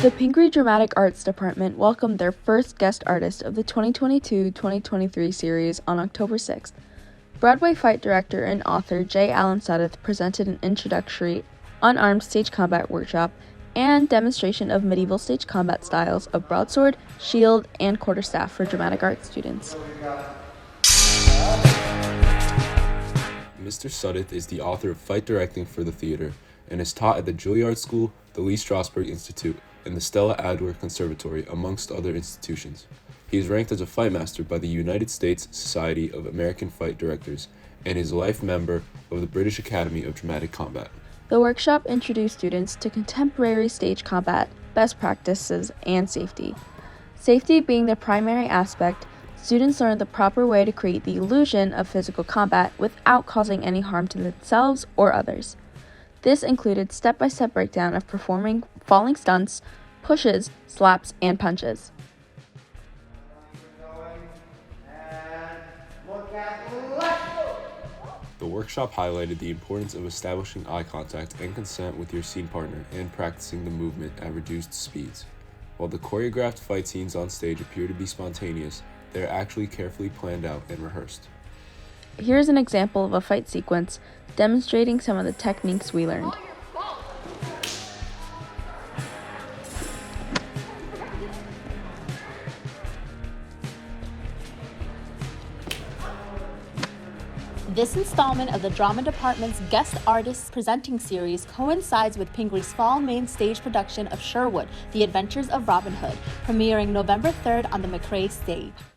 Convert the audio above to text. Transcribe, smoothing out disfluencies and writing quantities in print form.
The Pingry Dramatic Arts Department welcomed their first guest artist of the 2022-2023 series on October 6th. Broadway fight director and author J. Allen Suddeth presented an introductory, unarmed stage combat workshop and demonstration of medieval stage combat styles of broadsword, shield, and quarterstaff for dramatic arts students. Mr. Suddeth is the author of Fight Directing for the Theater and is taught at the Juilliard School, the Lee Strasberg Institute, and the Stella Adler Conservatory, amongst other institutions. He is ranked as a fight master by the United States Society of American Fight Directors and is a life member of the British Academy of Dramatic Combat. The workshop introduced students to contemporary stage combat, best practices, and safety. Safety being the primary aspect, students learned the proper way to create the illusion of physical combat without causing any harm to themselves or others. This included step-by-step breakdown of performing falling stunts, pushes, slaps, and punches. The workshop highlighted the importance of establishing eye contact and consent with your scene partner and practicing the movement at reduced speeds. While the choreographed fight scenes on stage appear to be spontaneous, they are actually carefully planned out and rehearsed. Here's an example of a fight sequence demonstrating some of the techniques we learned. This installment of the Drama Department's Guest Artists Presenting Series coincides with Pingry's fall main stage production of Sherwood, The Adventures of Robinhood, premiering November 3rd on the Macrae stage.